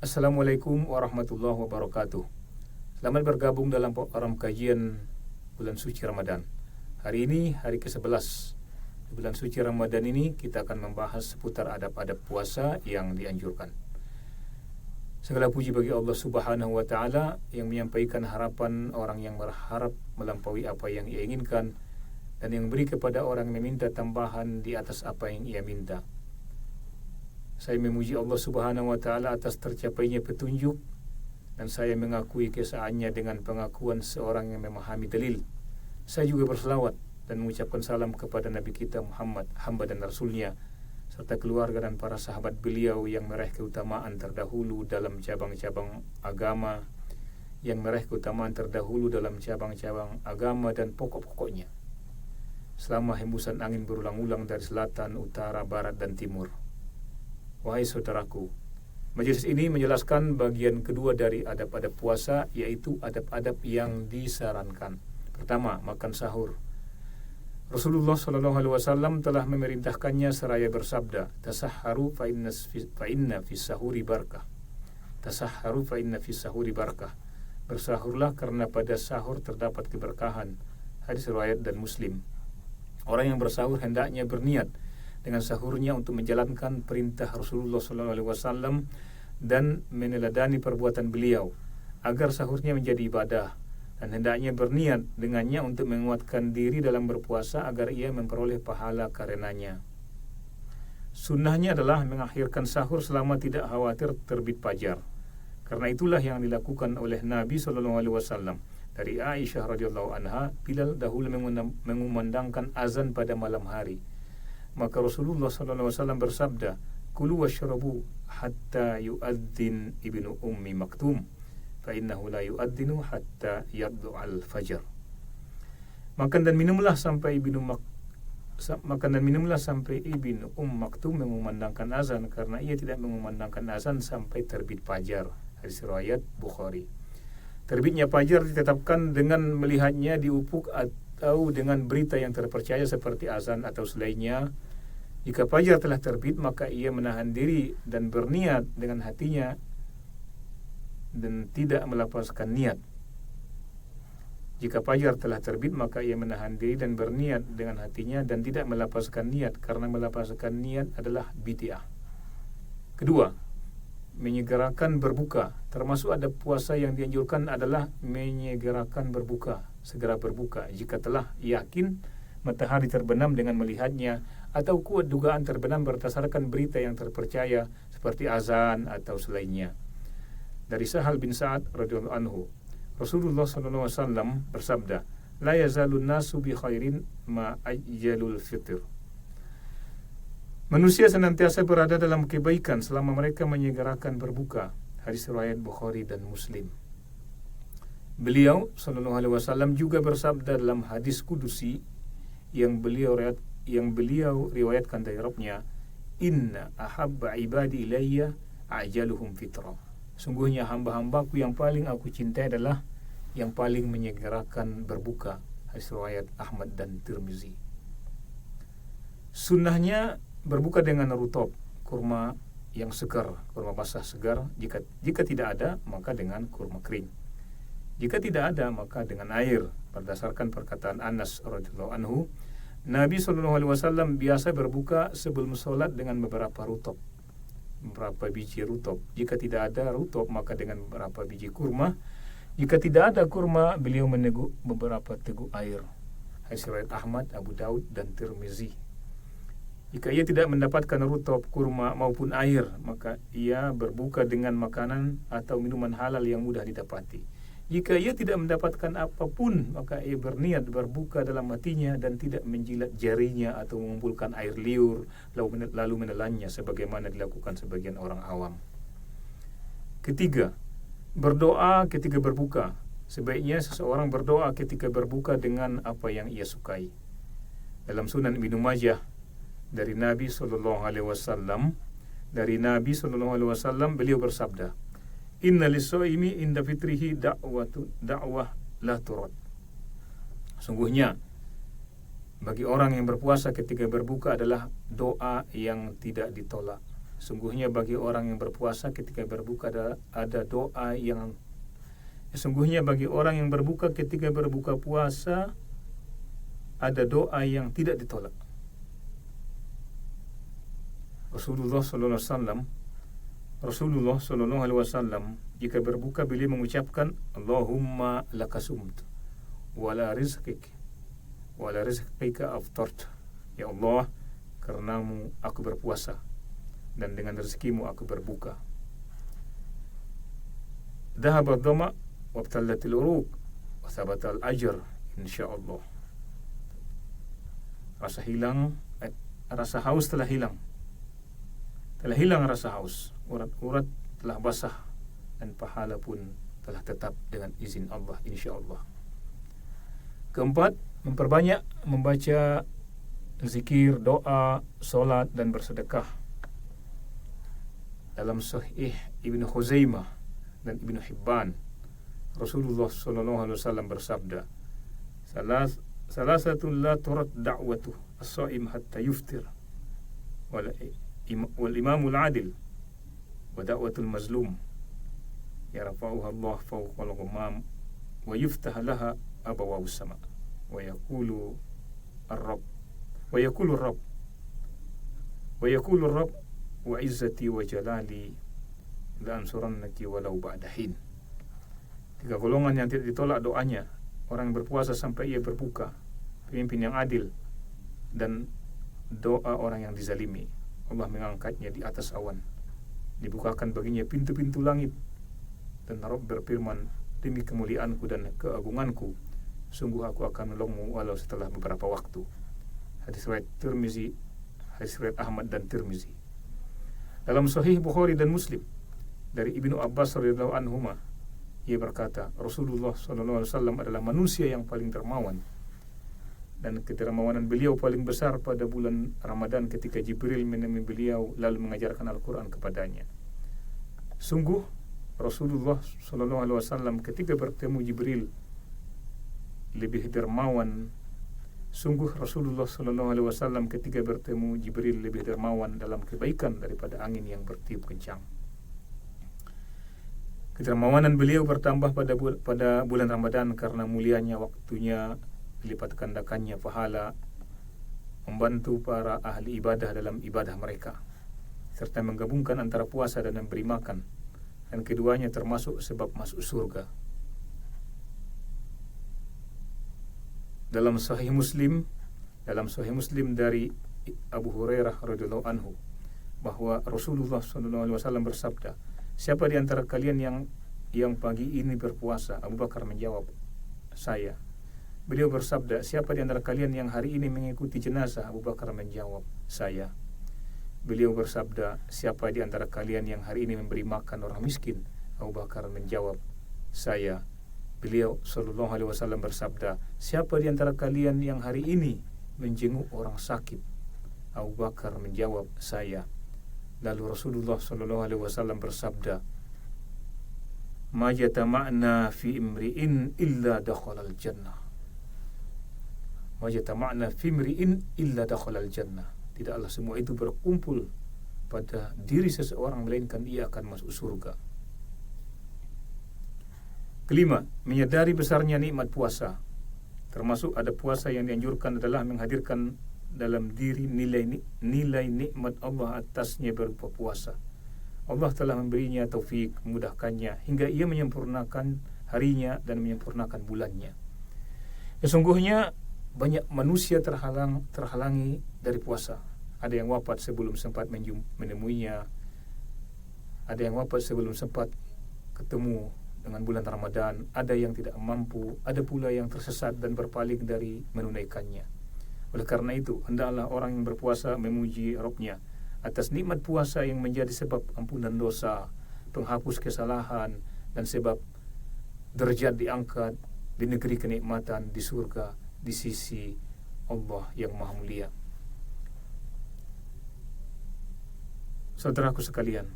Assalamualaikum warahmatullahi wabarakatuh. Selamat bergabung dalam program kajian bulan suci Ramadan. Hari ini hari ke-11. Di bulan suci Ramadan ini kita akan membahas seputar adab-adab puasa yang dianjurkan. Segala puji bagi Allah Subhanahu wa taala yang menyampaikan harapan orang yang berharap melampaui apa yang ia inginkan dan yang beri kepada orang yang meminta tambahan di atas apa yang ia minta. Saya memuji Allah Subhanahu wa taala atas tercapainya petunjuk dan saya mengakui keesaannya dengan pengakuan seorang yang memahami dalil. Saya juga berselawat dan mengucapkan salam kepada Nabi kita Muhammad, hamba dan rasulnya, serta keluarga dan para sahabat beliau yang meraih keutamaan terdahulu dalam cabang-cabang agama, dan pokok-pokoknya selama hembusan angin berulang-ulang dari selatan, utara, barat, dan timur. Wahai saudaraku, majelis ini menjelaskan bagian kedua dari adab-adab puasa, yaitu adab-adab yang disarankan. Pertama, makan sahur. Rasulullah SAW telah memerintahkannya seraya bersabda, "Tasahharu fa inna fis sahuri barakah." Tasahharu fa inna fis sahuri barakah. Bersahurlah karena pada sahur terdapat keberkahan. Hadis riwayat dan Muslim. Orang yang bersahur hendaknya berniat dengan sahurnya untuk menjalankan perintah Rasulullah SAW dan meneladani perbuatan beliau agar sahurnya menjadi ibadah, dan hendaknya berniat dengannya untuk menguatkan diri dalam berpuasa agar ia memperoleh pahala karenanya. Sunnahnya adalah mengakhirkan sahur selama tidak khawatir terbit fajar. Karena itulah yang dilakukan oleh Nabi SAW. Dari Aisyah radhiyallahu anha, Bilal dahulu mengumandangkan azan pada malam hari. Maka Rasulullah SAW bersabda, "Kulu washrabu hatta yu'adzin ibnu ummi maktum, fa innahu la yu'adzinu hatta yadlu'al fajar." Makan dan minumlah sampai ibnu maktum mengumandangkan azan, karena ia tidak mengumandangkan azan sampai terbit fajar. Hadis riwayat Bukhari. Terbitnya fajar ditetapkan dengan melihatnya di ufuk atau dengan berita yang terpercaya seperti azan atau selainnya. Jika fajar telah terbit, maka ia menahan diri dan berniat dengan hatinya dan tidak melapaskan niat. Jika fajar telah terbit, maka ia menahan diri dan berniat dengan hatinya dan tidak melapaskan niat, karena melapaskan niat adalah bid'ah. Kedua, menyegerakan berbuka. Termasuk adab puasa yang dianjurkan adalah menyegerakan berbuka, segera berbuka jika telah yakin matahari terbenam dengan melihatnya, atau kuat dugaan terbenam berdasarkan berita yang terpercaya seperti azan atau selainnya. Dari Sahal bin Sa'ad radhiyallahu anhu, Rasulullah SAW bersabda, "La yazalun nasu bi khairin ma ajjalul fitr." Manusia senantiasa berada dalam kebaikan selama mereka menyegerakan berbuka. Hadis riwayat Bukhari dan Muslim. Beliau SAW juga bersabda dalam hadis kudusi yang beliau riwayatkan dari Rabbnya, "Inna ahabba ibadi ilayya ajaluhum fitra." Sungguhnya hamba-hambaku yang paling aku cintai adalah yang paling menyegerakan berbuka. Hadis riwayat Ahmad dan Tirmizi. Sunnahnya berbuka dengan rutab, kurma yang segar, kurma basah segar. Jika tidak ada, maka dengan kurma kering. Jika tidak ada, maka dengan air. Berdasarkan perkataan Anas radhiyallahu anhu, Nabi SAW biasa berbuka sebelum sholat dengan beberapa biji rutab. Jika tidak ada rutab, maka dengan beberapa biji kurma. Jika tidak ada kurma, beliau meneguk beberapa teguk air. Hadis riwayat Ahmad, Abu Daud, dan Tirmizi. Jika ia tidak mendapatkan rutab, kurma maupun air, maka ia berbuka dengan makanan atau minuman halal yang mudah didapati. Jika ia tidak mendapatkan apapun, maka ia berniat berbuka dalam hatinya dan tidak menjilat jarinya atau mengumpulkan air liur lalu menelannya sebagaimana dilakukan sebagian orang awam. Ketiga, berdoa ketika berbuka. Sebaiknya seseorang berdoa ketika berbuka dengan apa yang ia sukai. Dalam Sunan Ibnu Majah dari Nabi SAW, beliau bersabda, "Inna lis-shaimi inda fitrihi da'wah la turad." Sungguhnya bagi orang yang berpuasa ketika berbuka adalah doa yang tidak ditolak. Sungguhnya bagi orang yang berpuasa ketika berbuka ada doa yang sungguhnya bagi orang yang berbuka ketika berbuka puasa ada doa yang tidak ditolak. Rasulullah sallallahu alaihi wasallam jika berbuka beliau mengucapkan Allahumma lakasumt wala rizqika aftart. Ya Allah, karenamu aku berpuasa dan dengan rezekimu aku berbuka. Dhahaba dhama wabtallatil uruq wa thabatal ajr insyaallah. Rasa haus telah hilang. Telah hilang rasa haus, urat-urat telah basah dan pahala pun telah tetap dengan izin Allah insyaallah. Keempat, memperbanyak membaca zikir, doa, solat dan bersedekah. Dalam Sahih Ibnu Khuzaimah dan Ibnu Hibban, Rasulullah sallallahu alaihi wasallam bersabda, Salasatun la turad da'watuh as-sha'im hatta yuftir wal imamul adil wa da'watul mazlum yarfa'uha Allah fawqal ghamam wa yuftah laha abawabus sama wa yaqulu ar-rabb wa izzati wa jalali la ansurannaki walau ba'da hin. 3 golongan yang tidak ditolak doanya: orang yang berpuasa sampai ia berbuka, pemimpin yang adil, dan doa orang yang dizalimi. Allah mengangkatnya di atas awan, dibukakan baginya pintu-pintu langit, dan Rabb berfirman, demi kemuliaanku dan keagunganku, sungguh aku akan menolongmu walau setelah beberapa waktu. Hadis riwayat Tirmizi, hadis riwayat Ahmad dan Tirmizi. Dalam Sahih Bukhari dan Muslim dari Ibnu Abbas radhiyallahu anhuma, ia berkata, Rasulullah sallallahu alaihi wasallam adalah manusia yang paling dermawan, dan kedermawanan beliau paling besar pada bulan Ramadan ketika Jibril menemui beliau lalu mengajarkan Al-Quran kepadanya. Sungguh Rasulullah sallallahu alaihi wasallam ketika bertemu Jibril lebih dermawan. Sungguh Rasulullah sallallahu alaihi wasallam ketika bertemu Jibril lebih dermawan dalam kebaikan daripada angin yang bertiup kencang. Kedermawanan beliau bertambah pada bulan Ramadan karena mulianya waktunya, dilipat gandakannya pahala, membantu para ahli ibadah dalam ibadah mereka, serta menggabungkan antara puasa dan memberi makan, dan keduanya termasuk sebab masuk surga. Dalam Sahih Muslim dari Abu Hurairah radhiyallahu anhu bahwa Rasulullah sallallahu alaihi wasallam bersabda, siapa di antara kalian yang pagi ini berpuasa? Abu Bakar menjawab, saya. Beliau bersabda, siapa di antara kalian yang hari ini mengikuti jenazah? Abu Bakar menjawab, saya. Beliau bersabda, siapa di antara kalian yang hari ini memberi makan orang miskin? Abu Bakar menjawab, saya. Beliau sallallahu alaihi wasallam bersabda, siapa di antara kalian yang hari ini menjenguk orang sakit? Abu Bakar menjawab, saya. Lalu Rasulullah sallallahu alaihi wasallam bersabda, ma yatama'na fi imri'in illa dakhalal jannah. Ma yatama'na fi imri'in illa dakhalal jannah. Tidaklah semua itu berkumpul pada diri seseorang melainkan ia akan masuk surga. Kelima, menyadari besarnya nikmat puasa. Termasuk ada puasa yang dianjurkan adalah menghadirkan dalam diri nilai nikmat Allah atasnya berupa puasa. Allah telah memberinya taufik, memudahkannya hingga ia menyempurnakan harinya dan menyempurnakan bulannya. Sesungguhnya banyak manusia terhalangi dari puasa. Ada yang wafat sebelum sempat menemuinya. Ada yang wafat sebelum sempat ketemu dengan bulan Ramadan, ada yang tidak mampu, ada pula yang tersesat dan berpaling dari menunaikannya. Oleh karena itu, hendaklah orang yang berpuasa memuji Rabb-Nya atas nikmat puasa yang menjadi sebab ampunan dosa, penghapus kesalahan, dan sebab derajat diangkat di negeri kenikmatan di surga di sisi Allah yang Maha Mulia. Saudaraku sekalian,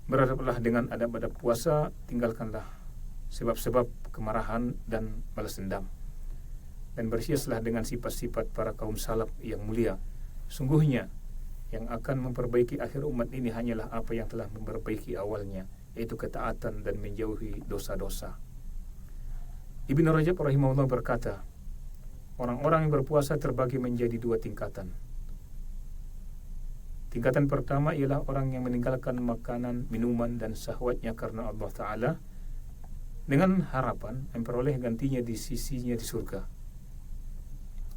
beradablah dengan adab-adab puasa, tinggalkanlah sebab-sebab kemarahan dan balas dendam, dan berhiaslah dengan sifat-sifat para kaum salaf yang mulia. Sungguhnya Yang akan memperbaiki akhir umat ini hanyalah apa yang telah memperbaiki awalnya, yaitu ketaatan dan menjauhi dosa-dosa. Ibnu Rajab rahimahullah berkata, orang-orang yang berpuasa terbagi menjadi dua tingkatan. Tingkatan pertama ialah orang yang meninggalkan makanan, minuman, dan syahwatnya karena Allah Ta'ala, dengan harapan memperoleh gantinya di sisinya di surga.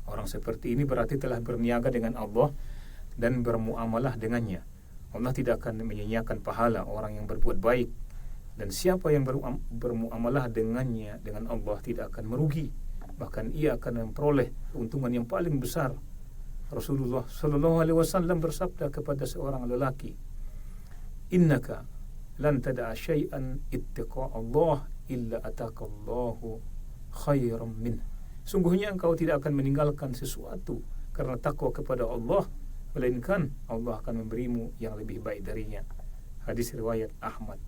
Orang seperti ini berarti telah berniaga dengan Allah dan bermuamalah dengannya. Allah tidak akan menyia-nyiakan pahala orang yang berbuat baik, dan siapa yang bermuamalah dengannya, dengan Allah, tidak akan merugi, bahkan ia akan memperoleh keuntungan yang paling besar. Rasulullah sallallahu alaihi wasallam bersabda kepada seorang lelaki, "Innaka lan tada'a syai'an ittaqa Allah illa ataka Allahu khairan min." Sungguhnya engkau tidak akan meninggalkan sesuatu karena takwa kepada Allah, melainkan Allah akan memberimu yang lebih baik darinya. Hadis riwayat Ahmad.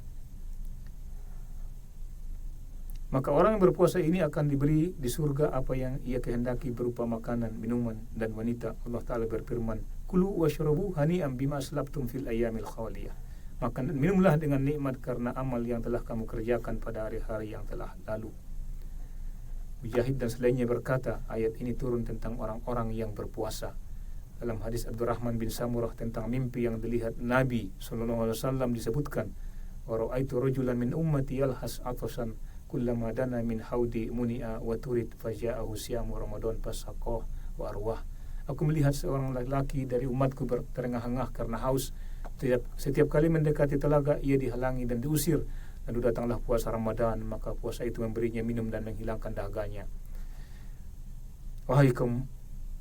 Maka orang yang berpuasa ini akan diberi di surga apa yang ia kehendaki berupa makanan, minuman, dan wanita. Allah Ta'ala berfirman, "Kulu washrabu hani'an bima aslaftum fil ayyamil khawaliyah." Makan dan minumlah dengan nikmat karena amal yang telah kamu kerjakan pada hari-hari yang telah lalu. Mujahid dan selainnya berkata, ayat ini turun tentang orang-orang yang berpuasa. Dalam hadis Abdurrahman bin Samurah tentang mimpi yang dilihat Nabi SAW disebutkan, "Wa ra'aitu rajulan min ummati yalhas atasan kullama dana min haudi muni'a wa turid faja'ahu siyamu Ramadan fasaqah wa arwah." Aku melihat seorang laki-laki dari umatku terengah-engah karena haus. Setiap kali mendekati telaga, ia dihalangi dan diusir. Lalu datanglah puasa Ramadan, maka puasa itu memberinya minum dan menghilangkan dahaganya. Wahai kaum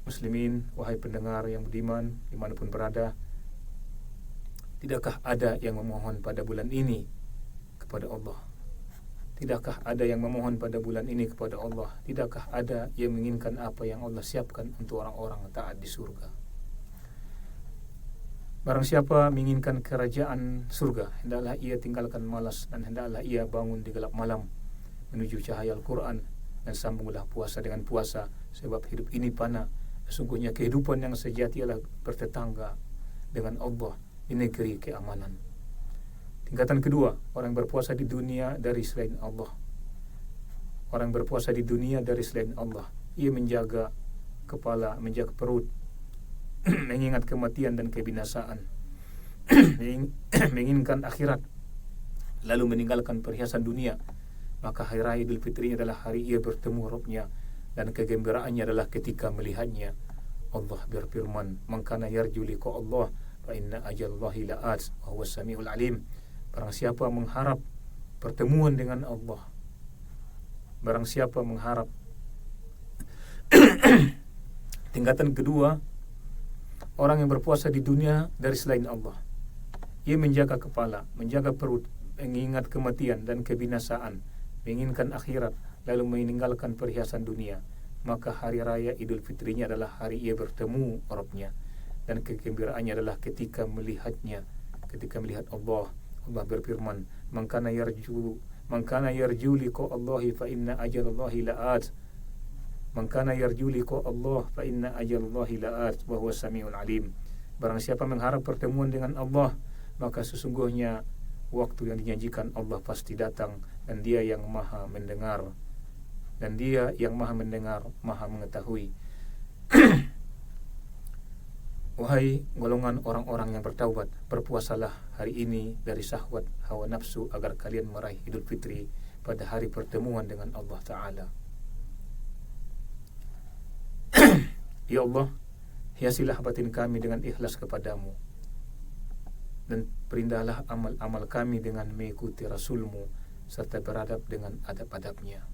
muslimin, wahai pendengar yang budiman, dimanapun berada, tidakkah ada yang memohon pada bulan ini kepada Allah? Tidakkah ada yang memohon pada bulan ini kepada Allah? Tidakkah ada yang menginginkan apa yang Allah siapkan untuk orang-orang taat di surga? Barang siapa menginginkan kerajaan surga, hendaklah ia tinggalkan malas dan hendaklah ia bangun di gelap malam menuju cahaya Al-Quran, dan sambunglah puasa dengan puasa, sebab hidup ini fana. Sesungguhnya kehidupan yang sejati adalah bertetangga dengan Allah di negeri keamanan. Tingkatan kedua, orang berpuasa di dunia dari selain Allah. Orang berpuasa di dunia dari selain Allah, ia menjaga kepala, menjaga perut, mengingat kematian dan kebinasaan, menginginkan akhirat, lalu meninggalkan perhiasan dunia. Maka hari raya Idul Fitri adalah hari ia bertemu Rabb-Nya, dan kegembiraannya adalah ketika melihatnya. Allah berfirman, "Man kana yarju liqa Allah fa inna ajallahi la'at wa huwas samiul alim." Barang siapa mengharap pertemuan dengan Allah, barang siapa mengharap tingkatan kedua, orang yang berpuasa di dunia dari selain Allah, ia menjaga kepala, menjaga perut, mengingat kematian dan kebinasaan, menginginkan akhirat, lalu meninggalkan perhiasan dunia. Maka hari raya Idul Fitrinya adalah hari ia bertemu Rabb-Nya, dan kegembiraannya adalah ketika melihatnya, ketika melihat Allah. Allah berfirman, "Man kana yarju liqa Allahi fa inna ajalallahi la'at." Man kana yarju liqa Allah fa inna ajalallahi la'at wa huwas samiul alim. Barang siapa mengharap pertemuan dengan Allah, maka sesungguhnya waktu yang dijanjikan Allah pasti datang, dan Dia yang Maha mendengar, dan Dia yang Maha mendengar, Maha mengetahui. Wahai golongan orang-orang yang bertaubat, berpuasalah hari ini dari syahwat hawa nafsu agar kalian meraih Idul Fitri pada hari pertemuan dengan Allah Ta'ala. Ya Allah, hiasilah batin kami dengan ikhlas kepadamu, dan perindahlah amal-amal kami dengan mengikuti Rasul-Mu serta beradab dengan adab-adabnya.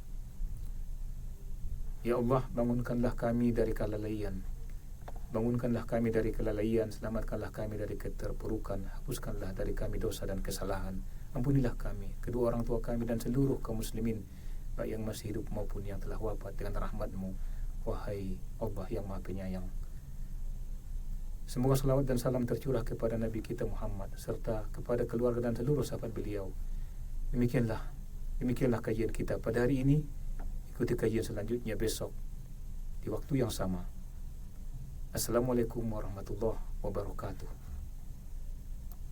Ya Allah, bangunkanlah kami dari kelalaian, bangunkanlah kami dari kelalaian, selamatkanlah kami dari keterpurukan, hapuskanlah dari kami dosa dan kesalahan, ampunilah kami, kedua orang tua kami, dan seluruh kaum muslimin, baik yang masih hidup maupun yang telah wafat, dengan rahmat-Mu, wahai Allah yang Maha Penyayang. Semoga salawat dan salam tercurah kepada Nabi kita Muhammad serta kepada keluarga dan seluruh sahabat beliau. Demikianlah kajian kita pada hari ini. Ikuti kajian selanjutnya besok di waktu yang sama. Assalamualaikum warahmatullahi wabarakatuh.